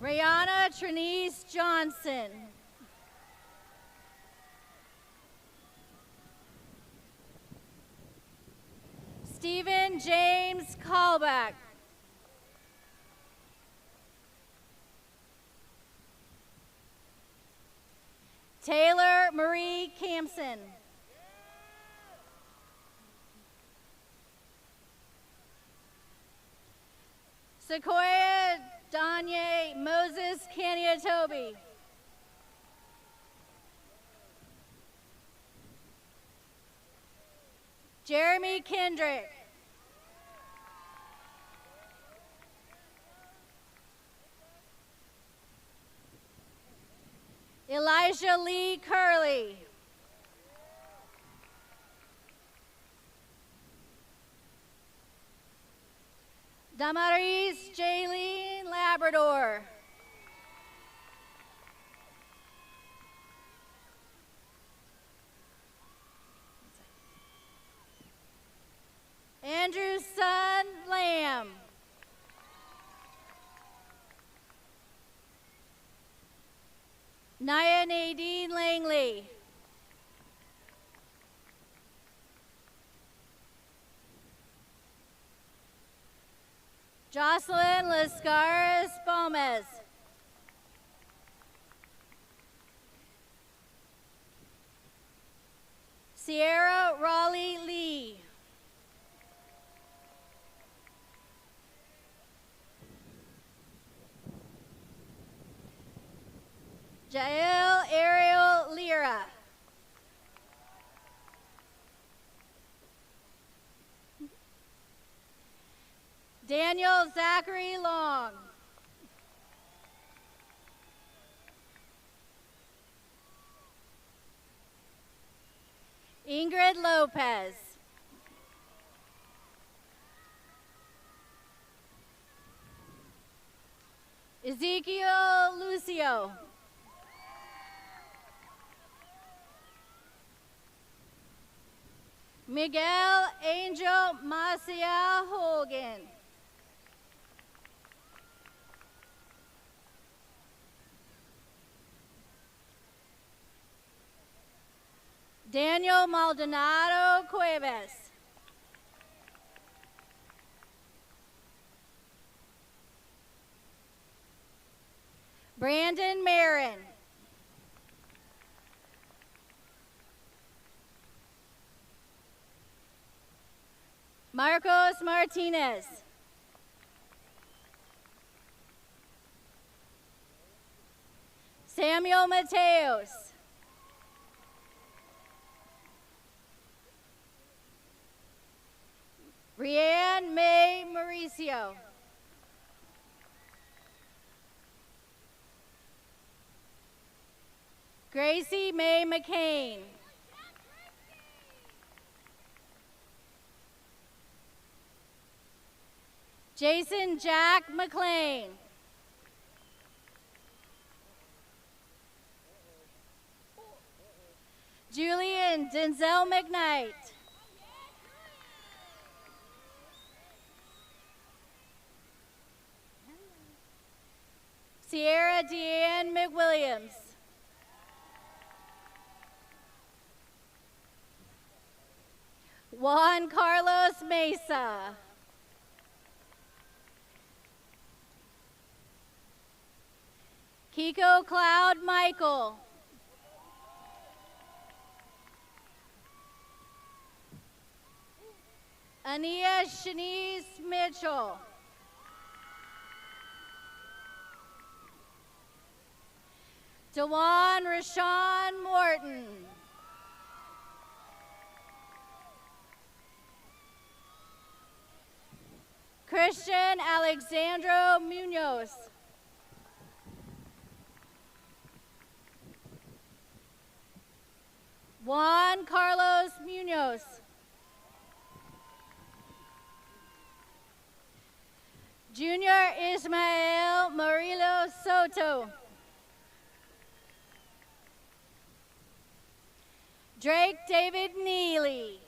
Rihanna Trinice Johnson. Stephen James Callback. Taylor Marie Campson. Sequoia Danye Moses Kaniatobi. Jeremy Kendrick. Elijah Lee Curley. Damaris Jaylene Labrador. Andrew Sun Lamb. Naya Nadine Langley. Jocelyn Lascaris Gomez. Sierra Raleigh Lee. Jael Ariel Lira. Daniel Zachary Long. Ingrid Lopez. Ezekiel Lucio. Miguel Angel Maciel Hogan. Daniel Maldonado Cuevas. Brandon Marin. Marcos Martinez. Samuel Mateos. Rianne May Mauricio. Gracie May McCain. Jason Jack McLean. Julian Denzel McKnight. Sierra Deanne McWilliams. Juan Carlos Mesa. Kiko Cloud Michael. Ania Shanice Mitchell. Dewan Rashawn Morton. Christian Alexandro Munoz. Juan Carlos Munoz. Junior Ismael Murillo Soto. Drake David Neely.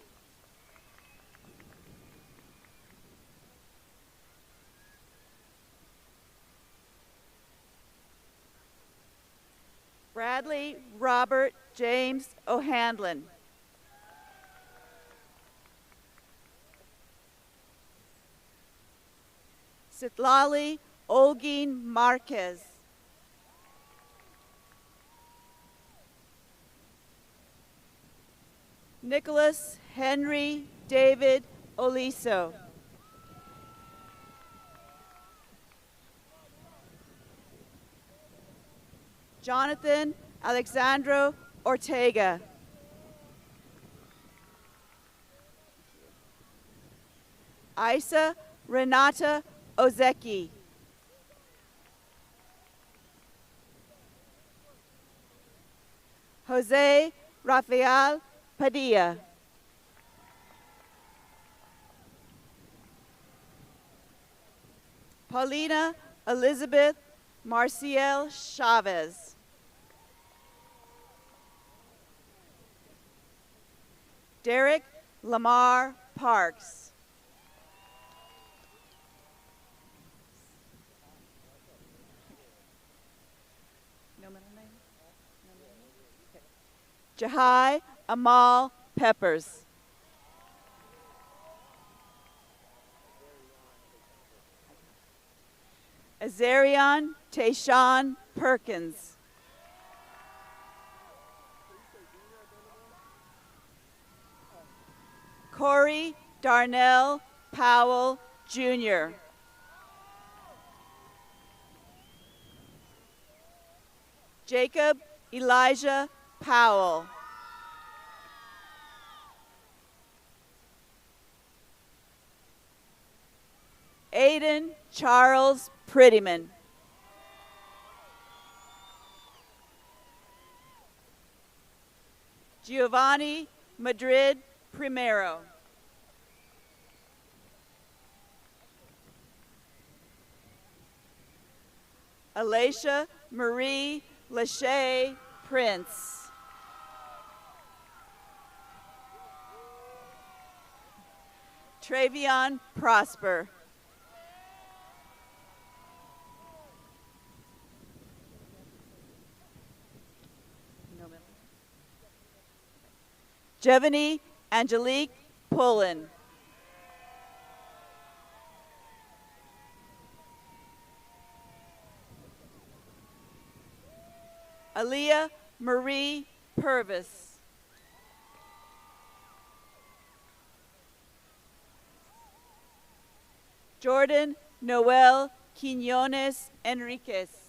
Bradley Robert James O'Hanlon. Sitlali Olgin Marquez. Nicholas Henry David Oliso. Jonathan Alexandro Ortega. Isa Renata Ozeki. Jose Rafael Padilla. Paulina Elizabeth Marciel Chavez. Derek Lamar Parks. No middle name? No middle name? Okay. Jahai Amal Peppers. Azarion Tayshawn Perkins. Corey Darnell Powell, Jr. Jacob Elijah Powell. Aiden Charles Prettyman. Giovanni Madrid Primero. Alicia Marie Lachey Prince. Travion Prosper. Jevany Angelique Pullen. Aaliyah Marie Purvis. Jordan Noel Quinones Enriquez.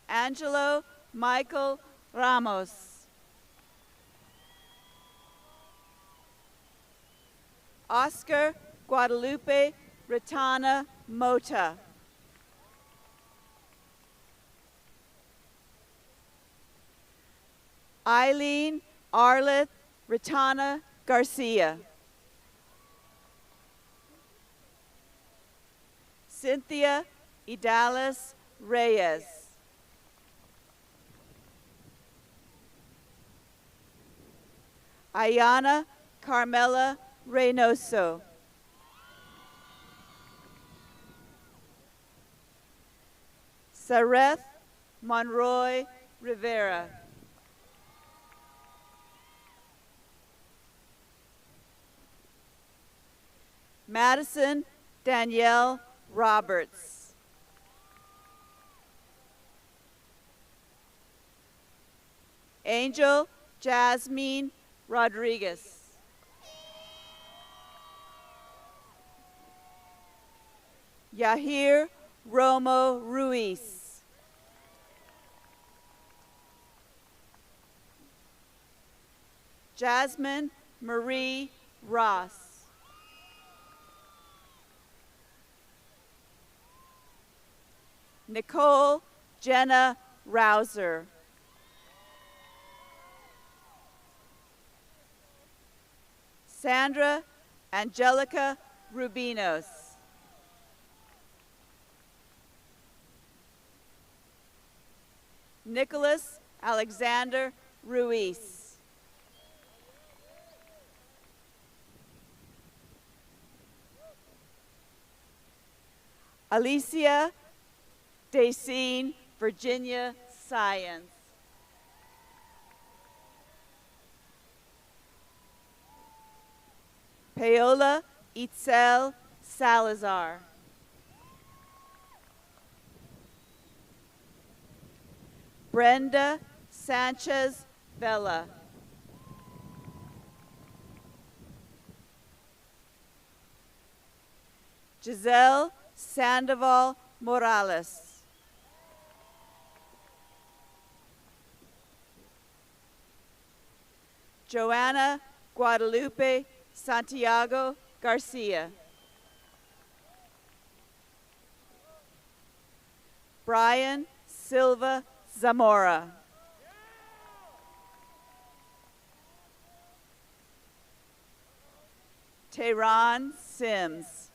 Angelo Michael Ramos. Oscar Guadalupe Ratana Mota. Eileen Arleth Ratana Garcia. Cynthia Idalis Reyes. Ayana Carmela Reynoso. Sareth Monroy Rivera. Madison Danielle Roberts. Angel Jasmine Rodriguez. Yahir Romo Ruiz. Jasmine Marie Ross. Nicole Jenna Rouser. Sandra Angelica Rubinos. Nicholas Alexander Ruiz. Alicia Dacine Virginia Science. Paola Itzel Salazar. Brenda Sanchez Vela. Giselle Sandoval Morales. Joanna Guadalupe Santiago Garcia. Brian Silva Zamora. Tehran Sims.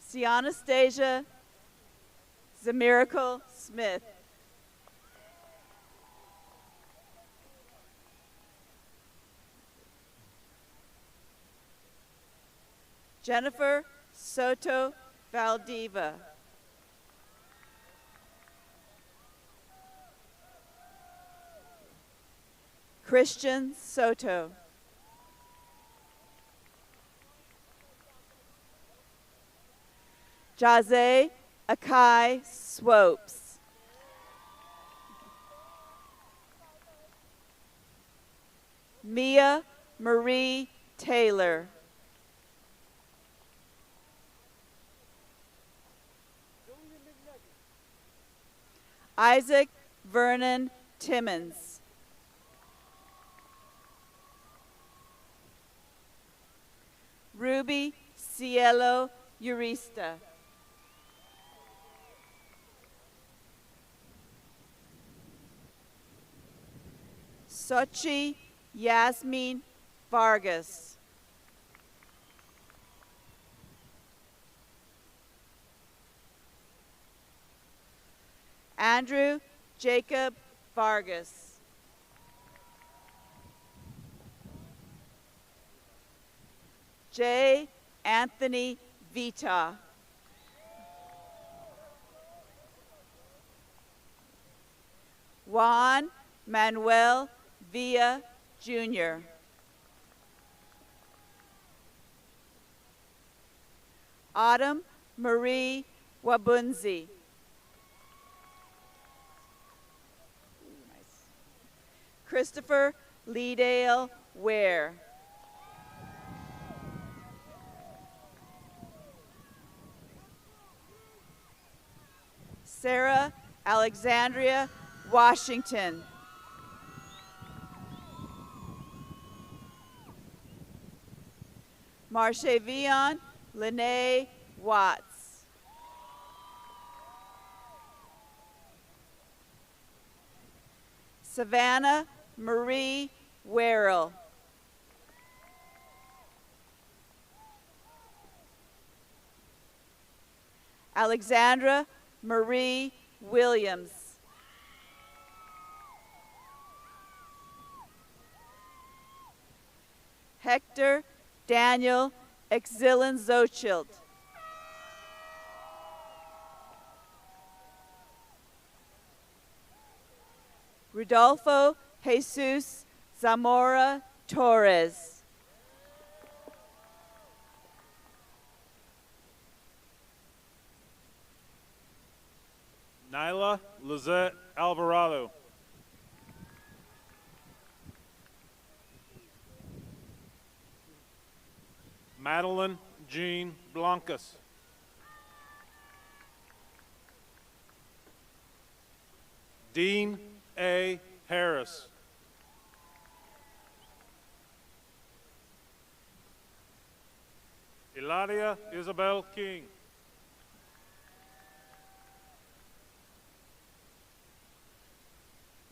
Sianastasia Zamiracle Smith. Jennifer Soto Valdiva. Christian Soto. Jose Akai Swopes. Mia Marie Taylor. Isaac Vernon Timmons. Ruby Cielo Urista. Sochi Yasmin Vargas. Andrew Jacob Vargas. J. Anthony Vita. Juan Manuel Villa Jr. Autumn Marie Wabunzi. Christopher Leedale Ware. Sarah Alexandria Washington. Marche Vion Lene Watts. Savannah Marie Werrell. Alexandra Marie Williams. Hector Daniel Exilin Zochild. Rodolfo Jesus Zamora Torres. Nyla Lizette Alvarado. Madeline Jean Blancas. Dean A. Harris. Eladia Isabel King.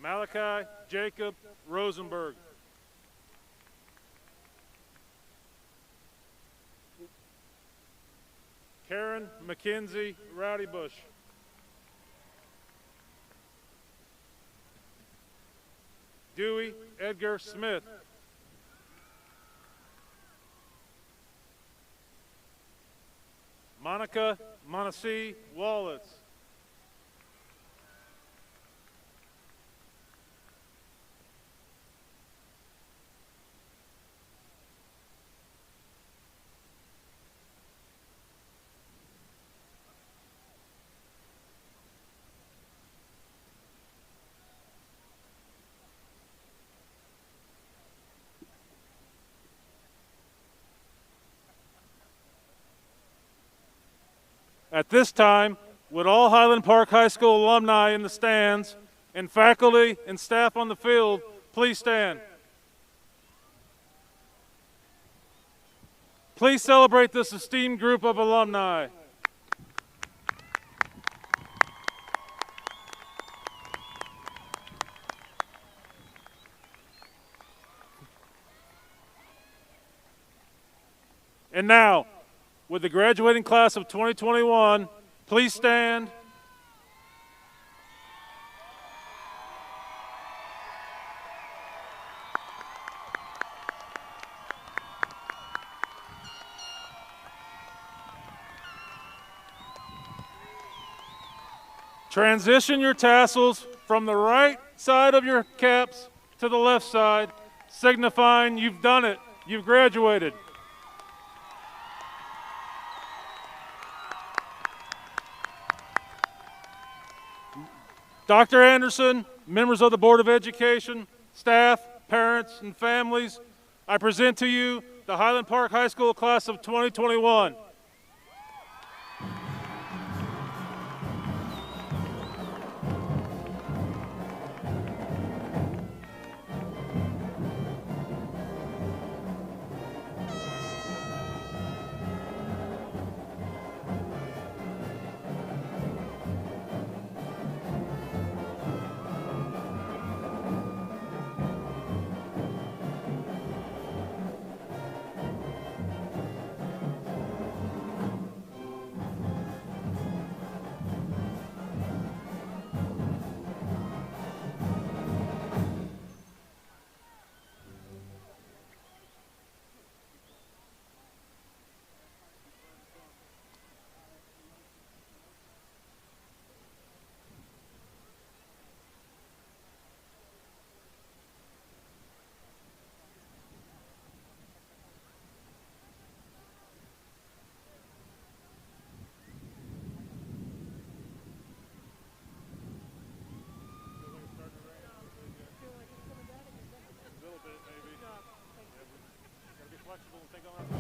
Malachi Jacob Rosenberg. Karen Mackenzie Rowdybush. Dewey Edgar Smith. Monica Montesi Wallets. At this time, would all Highland Park High School alumni in the stands and faculty and staff on the field please stand? Please celebrate this esteemed group of alumni. And now, with the graduating class of 2021, please stand. Transition your tassels from the right side of your caps to the left side, signifying you've done it, you've graduated. Dr. Anderson, members of the Board of Education, staff, parents, and families, I present to you the Highland Park High School class of 2021. Flexible and think on that.